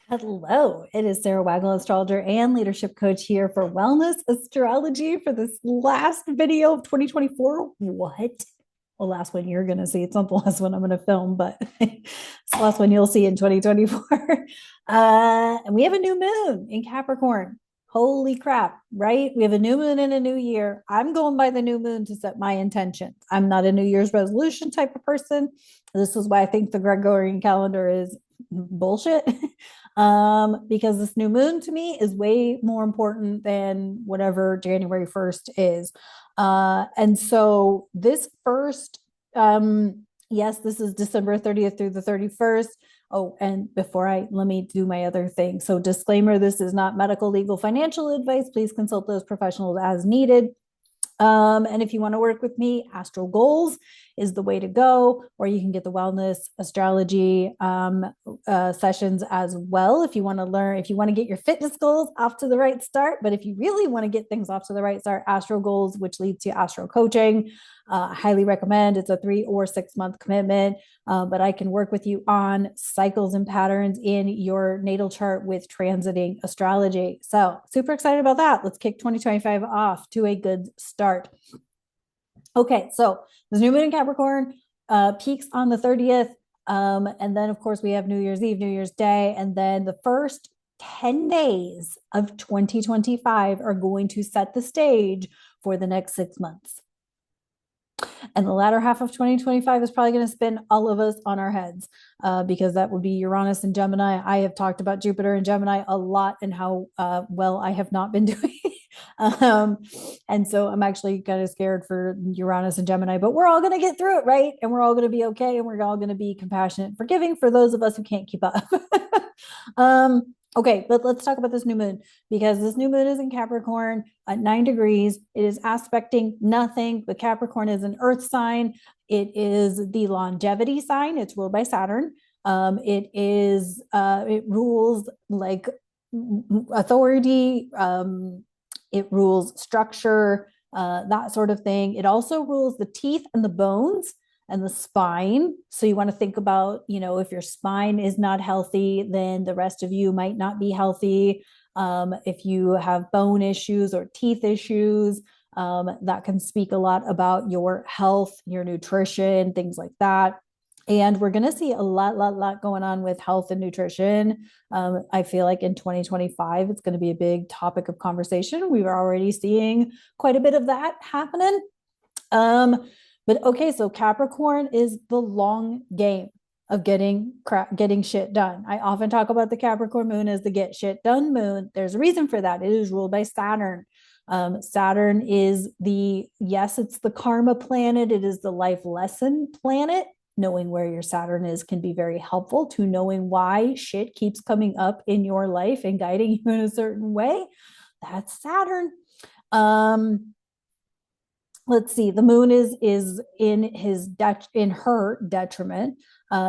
Hello, it is Sarah Waggle, astrologer and leadership coach here for Wellness Astrology for this last video of 2024. What? The last one you're going to see. It's not the last one I'm going to film, but it's the last one you'll see in 2024. And we have a new moon in Capricorn. Holy crap, right? We have a new moon in a new year. I'm going by the new moon to set my intentions. I'm not a New Year's resolution type of person. This is why I think the Gregorian calendar is bullshit. Because this new moon to me is way more important than whatever January 1st is. And so this first, yes, this is December 30th through the 31st. Oh, and let me do my other thing. So disclaimer, this is not medical, legal, financial advice. Please consult those professionals as needed. And if you want to work with me, AstroGoals is the way to go, or you can get the wellness astrology sessions as well. If you want to learn, if you want to get your fitness goals off to the right start, but if you really want to get things off to the right start, AstroGoals, which leads to Astro coaching, highly recommend. It's a 3 or 6 month commitment, but I can work with you on cycles and patterns in your natal chart with transiting astrology. So super excited about that. Let's kick 2025 off to a good start. Okay, so this new moon in Capricorn peaks on the 30th. And then, of course, we have New Year's Eve, New Year's Day, and then the first 10 days of 2025 are going to set the stage for the next 6 months. And the latter half of 2025 is probably going to spin all of us on our heads because that would be Uranus and Gemini. I have talked about Jupiter and Gemini a lot and how well I have not been doing. And so I'm actually kind of scared for Uranus and Gemini, but we're all going to get through it, right? And we're all going to be okay. And we're all going to be compassionate and forgiving for those of us who can't keep up. Okay, but let's talk about this new moon because this new moon is in Capricorn at 9 degrees. It is aspecting nothing, but Capricorn is an earth sign. It is the longevity sign. It's ruled by Saturn. It rules like authority. It rules structure, that sort of thing. It also rules the teeth and the bones and the spine. So you want to think about, if your spine is not healthy, then the rest of you might not be healthy. If you have bone issues or teeth issues, that can speak a lot about your health, your nutrition, things like that. And we're going to see a lot going on with health and nutrition. I feel like in 2025, it's going to be a big topic of conversation. We were already seeing quite a bit of that happening. But okay, so Capricorn is the long game of getting shit done. I often talk about the Capricorn moon as the get shit done moon. There's a reason for that. It is ruled by Saturn. Saturn is it's the karma planet. It is the life lesson planet. Knowing where your Saturn is can be very helpful to knowing why shit keeps coming up in your life and guiding you in a certain way. That's Saturn. Let's see, the moon is in her detriment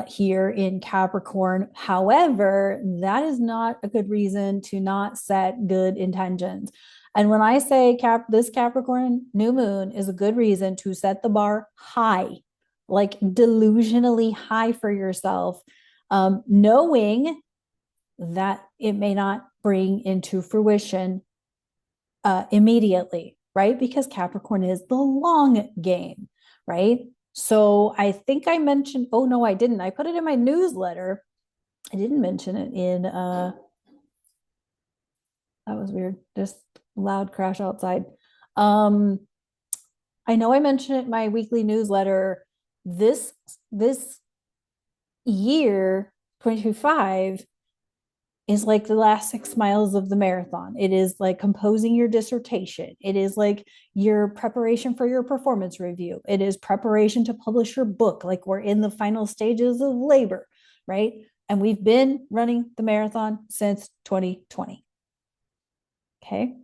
here in Capricorn. However, that is not a good reason to not set good intentions. And when I say this Capricorn new moon is a good reason to set the bar high, like delusionally high for yourself, knowing that it may not bring into fruition immediately, right? Because Capricorn is the long game, right? So I think I mentioned, oh no, I didn't. I put it in my newsletter. I didn't mention it in, that was weird. Just loud crash outside. I know I mentioned it in my weekly newsletter. This year, 2025, is like the last 6 miles of the marathon. It is like composing your dissertation. It is like your preparation for your performance review. It is preparation to publish your book. Like we're in the final stages of labor, right? And we've been running the marathon since 2020. Okay.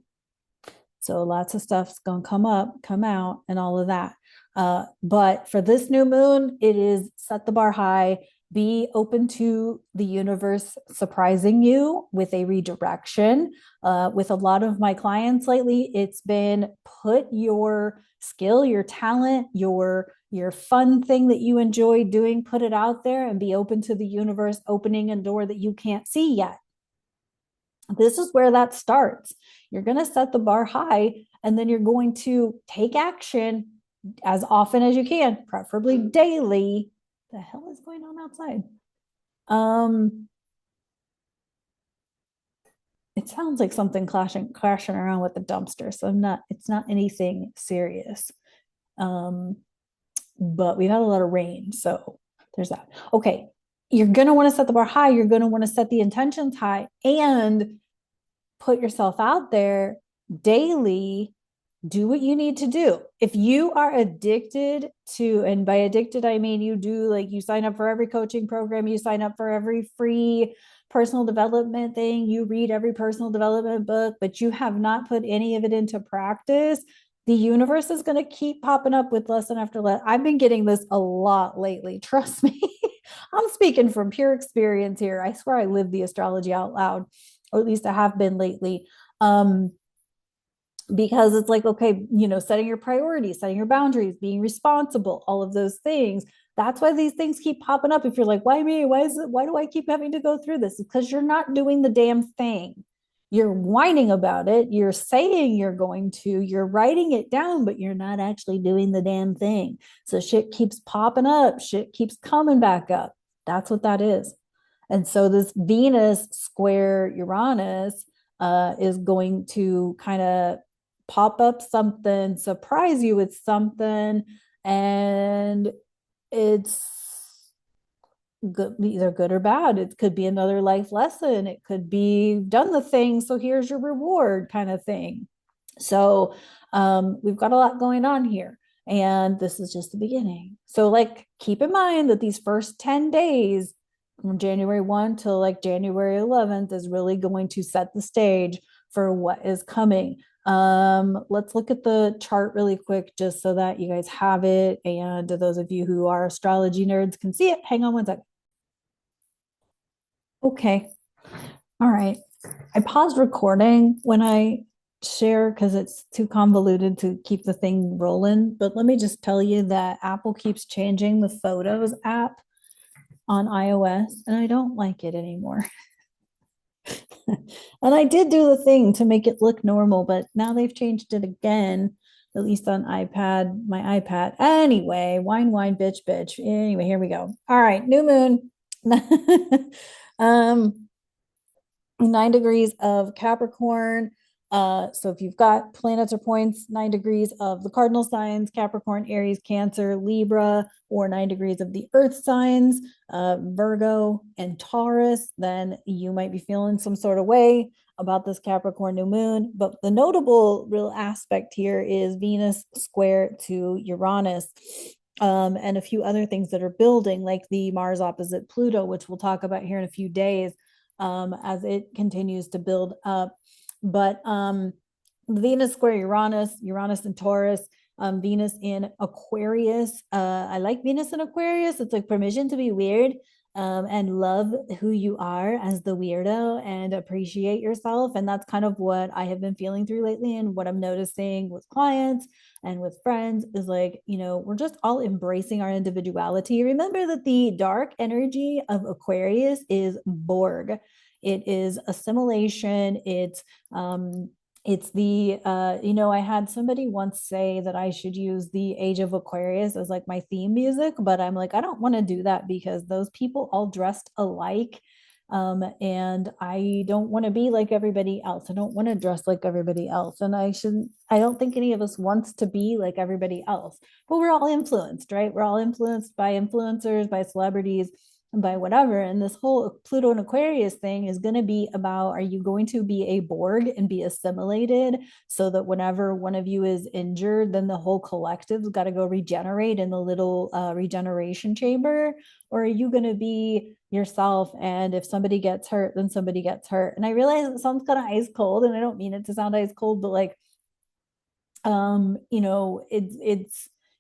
So lots of stuff's going to come out, and all of that. But for this new moon, it is set the bar high. Be open to the universe surprising you with a redirection. With a lot of my clients lately, it's been put your skill, your talent, your fun thing that you enjoy doing, put it out there and be open to the universe opening a door that you can't see yet. This is where that starts. You're going to set the bar high, and then you're going to take action as often as you can, preferably daily. The hell is going on outside? It sounds like something crashing around with the dumpster. So it's not anything serious. Um, but we've had a lot of rain. So there's that. Okay. You're going to want to set the bar high. You're going to want to set the intentions high and put yourself out there daily. Do what you need to do. If you are addicted to, and by addicted, I mean you do, like, you sign up for every coaching program, you sign up for every free personal development thing, you read every personal development book, but you have not put any of it into practice, the universe is going to keep popping up with lesson after lesson. I've been getting this a lot lately. Trust me. I'm speaking from pure experience here. I swear I live the astrology out loud, or at least I have been lately. Because it's like, okay, setting your priorities, setting your boundaries, being responsible, all of those things. That's why these things keep popping up. If you're like, why me? Why do I keep having to go through this? It's because you're not doing the damn thing. You're whining about it. You're saying you're going to, you're writing it down, but you're not actually doing the damn thing. So shit keeps popping up. Shit keeps coming back up. That's what that is. And so this Venus square Uranus is going to kind of pop up something, surprise you with something, and it's good, either good or bad. It could be another life lesson. It could be done the thing, so here's your reward kind of thing. So we've got a lot going on here. And this is just the beginning. So, like, keep in mind that these first 10 days from January 1 till like January 11th is really going to set the stage for what is coming. Let's look at the chart really quick just so that you guys have it. And those of you who are astrology nerds can see it. Hang on one second. Okay. All right. I paused recording when I share because it's too convoluted to keep the thing rolling. But let me just tell you that Apple keeps changing the Photos app on iOS, and I don't like it anymore. And I did do the thing to make it look normal, but now they've changed it again, at least on my iPad. Anyway, wine, bitch, bitch. Anyway, here we go. All right, new moon. 9 degrees of Capricorn. So if you've got planets or points, 9 degrees of the cardinal signs, Capricorn, Aries, Cancer, Libra, or 9 degrees of the earth signs, Virgo and Taurus, then you might be feeling some sort of way about this Capricorn new moon. But the notable real aspect here is Venus square to Uranus. And a few other things that are building, like the Mars opposite Pluto, which we'll talk about here in a few days, as it continues to build up. But Venus square Uranus and Taurus, Venus in Aquarius. I like Venus in Aquarius. It's like permission to be weird, and love who you are as the weirdo and appreciate yourself. And that's kind of what I have been feeling through lately, and what I'm noticing with clients and with friends is like, we're just all embracing our individuality. Remember that the dark energy of Aquarius is Borg. It is assimilation. It's the I had somebody once say that I should use the Age of Aquarius as like my theme music, but I'm like, I don't want to do that because those people all dressed alike. And I don't want to be like everybody else. I don't want to dress like everybody else. And I don't think any of us wants to be like everybody else, but we're all influenced, right? We're all influenced by influencers, by celebrities, by whatever. And this whole Pluto and Aquarius thing is going to be about, are you going to be a Borg and be assimilated so that whenever one of you is injured, then the whole collective's got to go regenerate in the little regeneration chamber? Or are you going to be yourself, and if somebody gets hurt, then somebody gets hurt? And I realize it sounds kind of ice cold, and I don't mean it to sound ice cold, but like,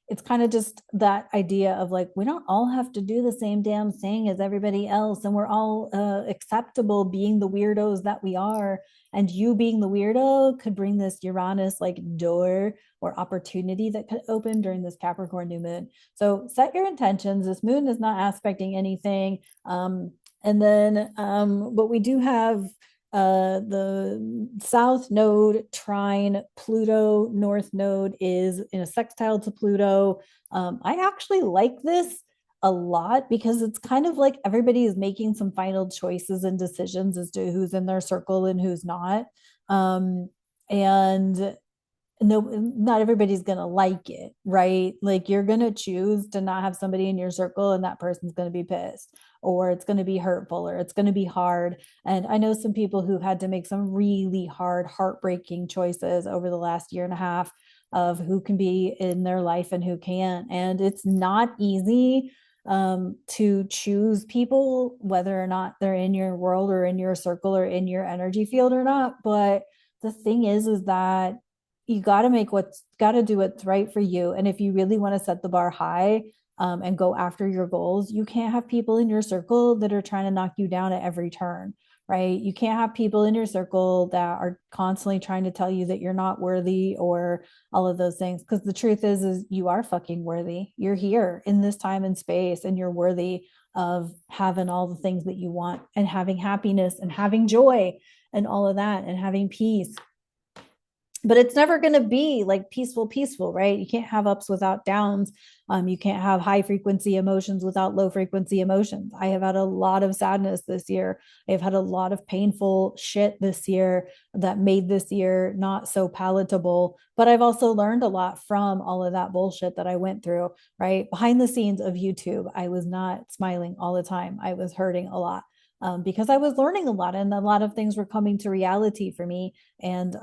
it's kind of just that idea of like, we don't all have to do the same damn thing as everybody else, and we're all acceptable being the weirdos that we are. And you being the weirdo could bring this Uranus like door or opportunity that could open during this Capricorn new moon. So set your intentions. This moon is not aspecting anything. And then but we do have The south node trine Pluto, north node is in a sextile to Pluto. I actually like this a lot because it's kind of like everybody is making some final choices and decisions as to who's in their circle and who's not. And no, not everybody's gonna like it, right? Like you're gonna choose to not have somebody in your circle and that person's gonna be pissed, or it's gonna be hurtful, or it's gonna be hard. And I know some people who've had to make some really hard, heartbreaking choices over the last year and a half of who can be in their life and who can't. And it's not easy to choose people, whether or not they're in your world or in your circle or in your energy field or not. But the thing is that you got to do what's right for you. And if you really want to set the bar high and go after your goals, you can't have people in your circle that are trying to knock you down at every turn, right? You can't have people in your circle that are constantly trying to tell you that you're not worthy or all of those things. Because the truth is you are fucking worthy. You're here in this time and space, and you're worthy of having all the things that you want and having happiness and having joy and all of that and having peace. But it's never going to be like peaceful, right? You can't have ups without downs. You can't have high frequency emotions without low frequency emotions. I have had a lot of sadness this year. I've had a lot of painful shit this year that made this year not so palatable. But I've also learned a lot from all of that bullshit that I went through, right? Behind the scenes of YouTube, I was not smiling all the time. I was hurting a lot. Because I was learning a lot and a lot of things were coming to reality for me. And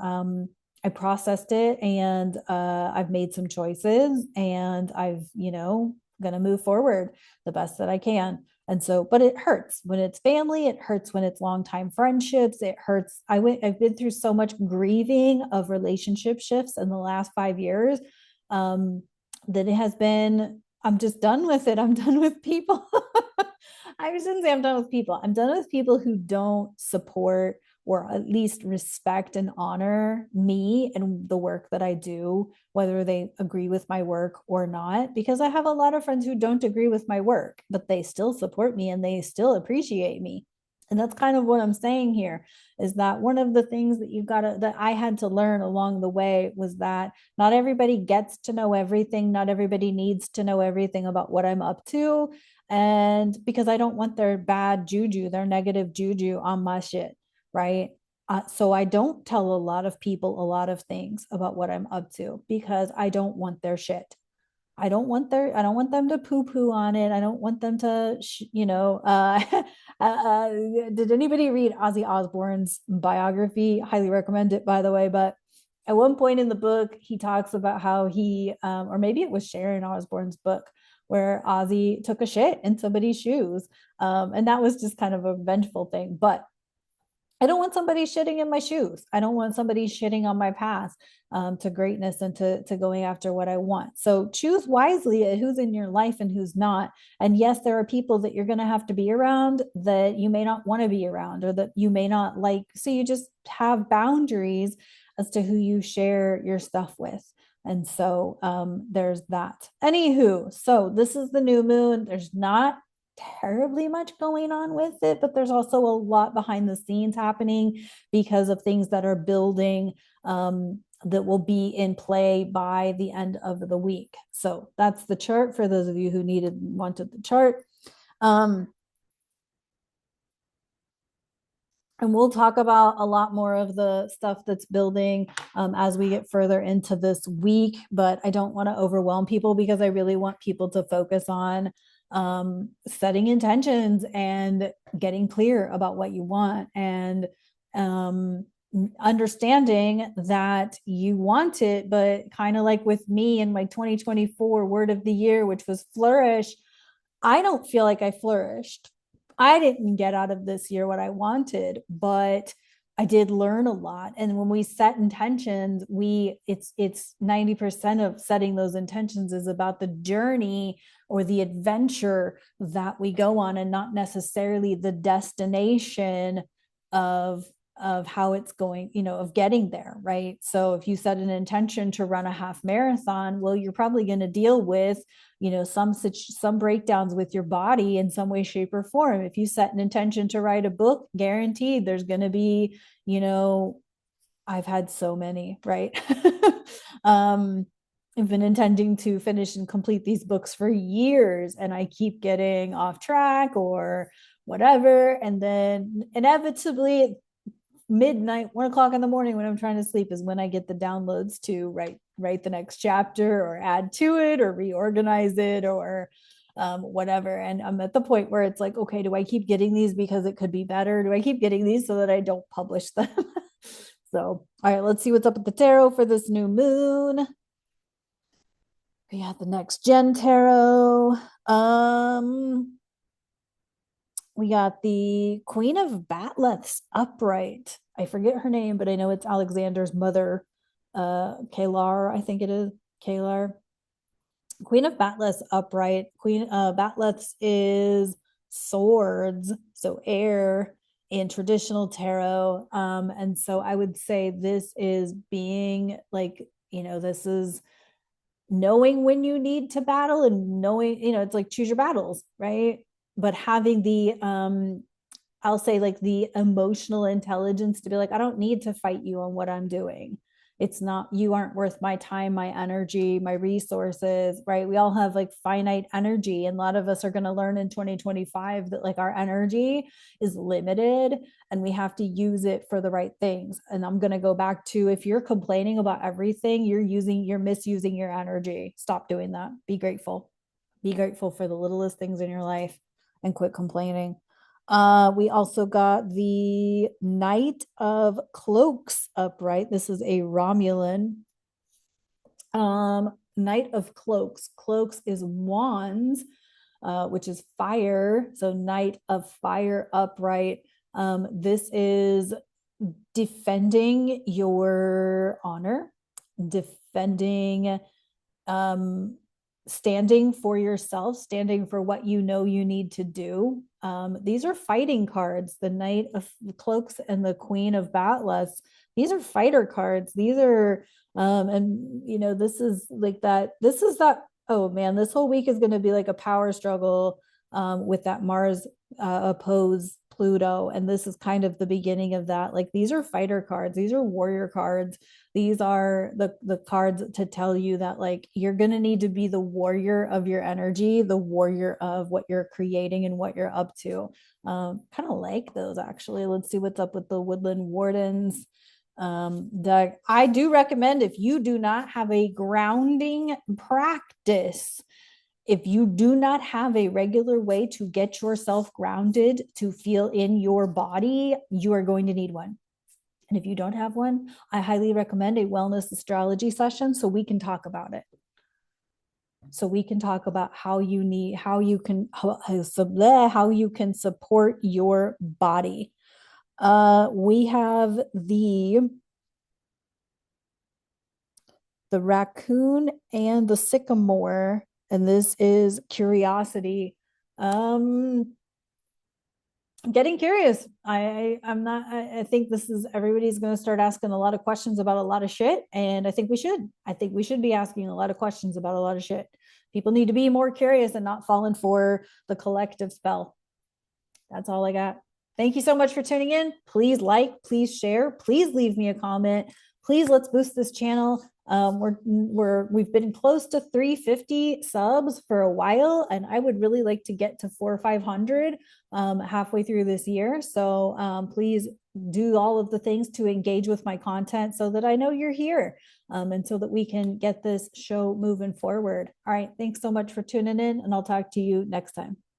I processed it, and I've made some choices, and gonna move forward the best that I can. And so, but it hurts when it's family, it hurts when it's longtime friendships, it hurts. I've been through so much grieving of relationship shifts in the last 5 years that it has been, I'm just done with it. I'm done with people. I shouldn't say I'm done with people. I'm done with people who don't support or at least respect and honor me and the work that I do, whether they agree with my work or not. Because I have a lot of friends who don't agree with my work, but they still support me and they still appreciate me. And that's kind of what I'm saying here is that one of the things that I had to learn along the way was that not everybody gets to know everything. Not everybody needs to know everything about what I'm up to. And because I don't want their bad juju, their negative juju on my shit, right? So I don't tell a lot of people a lot of things about what I'm up to because I don't want their shit. I don't want them to poo poo on it. I don't want them to, did anybody read Ozzy Osbourne's biography? Highly recommend it, by the way. But at one point in the book, he talks about how or maybe it was Sharon Osbourne's book, where Ozzy took a shit in somebody's shoes. And that was just kind of a vengeful thing. But I don't want somebody shitting in my shoes. I don't want somebody shitting on my path to greatness and to going after what I want. So choose wisely at who's in your life and who's not. And yes, there are people that you're going to have to be around that you may not want to be around or that you may not like. So you just have boundaries as to who you share your stuff with. And so there's that. Anywho, so this is the new moon. There's not terribly much going on with it, but there's also a lot behind the scenes happening because of things that are building that will be in play by the end of the week. So that's the chart for those of you who wanted the chart. And we'll talk about a lot more of the stuff that's building as we get further into this week, but I don't want to overwhelm people because I really want people to focus on setting intentions and getting clear about what you want and understanding that you want it, but kind of like with me and my 2024 word of the year, which was flourish, I don't feel like I flourished. I didn't get out of this year what I wanted, but I did learn a lot. And when we set intentions, it's 90% of setting those intentions is about the journey or the adventure that we go on and not necessarily the destination of of how it's going, of getting there, right? So if you set an intention to run a half marathon, well, you're probably going to deal with, some breakdowns with your body in some way, shape, or form. If you set an intention to write a book, guaranteed there's going to be, I've had so many, right? I've been intending to finish and complete these books for years, and I keep getting off track or whatever. And then inevitably, midnight, 1 o'clock in the morning when I'm trying to sleep is when I get the downloads to write the next chapter or add to it or reorganize it or whatever. And I'm at the point where it's like, okay, do I keep getting these because it could be better? Do I keep getting these so that I don't publish them? So, all right, let's see what's up with the tarot for this new moon. We got the next gen tarot. We got the Queen of Batleths upright. I forget her name, but I know it's Alexander's mother, Kalar, I think it is, Kalar. Queen of Batleths upright. Queen Batleths is swords, so air in traditional tarot. And so I would say this is being like, this is knowing when you need to battle and knowing, it's like choose your battles, right? But having the I'll say like the emotional intelligence to be like, I don't need to fight you on what I'm doing. It's not, you aren't worth my time, my energy, my resources, right? We all have like finite energy. And a lot of us are going to learn in 2025 that like our energy is limited and we have to use it for the right things. And I'm going to go back to, if you're complaining about everything, you're misusing your energy. Stop doing that. Be grateful. Be grateful for the littlest things in your life and quit complaining. We also got the Knight of Cloaks upright. This is a Romulan. Knight of Cloaks. Cloaks is wands, which is fire. So Knight of Fire upright. This is defending your honor, defending standing for yourself, standing for what you know you need to do. These are fighting cards. The Knight of Cloaks and the Queen of Batleths. These are fighter cards. These are, this is like that. This is that. Oh man, this whole week is going to be like a power struggle with that Mars oppose Pluto, and this is kind of the beginning of that. Like these are fighter cards. These are warrior cards. These are the cards to tell you that like you're going to need to be the warrior of your energy, the warrior of what you're creating and what you're up to. Kind of like those actually. Let's see what's up with the Woodland Wardens deck. I do recommend, if you do not have a grounding practice, if you do not have a regular way to get yourself grounded, to feel in your body, you are going to need one. And if you don't have one, I highly recommend a wellness astrology session so we can talk about it. So we can talk about how you can support your body. We have the raccoon and the sycamore, and this is curiosity. Getting curious. I think this is, everybody's going to start asking a lot of questions about a lot of shit. And I think we should be asking a lot of questions about a lot of shit. People need to be more curious and not falling for the collective spell. That's all I got. Thank you so much for tuning in. Please like, please share, please leave me a comment. Please, let's boost this channel. We've been close to 350 subs for a while, and I would really like to get to 400 or 500 halfway through this year. So please do all of the things to engage with my content so that I know you're here, and so that we can get this show moving forward. All right, thanks so much for tuning in, and I'll talk to you next time.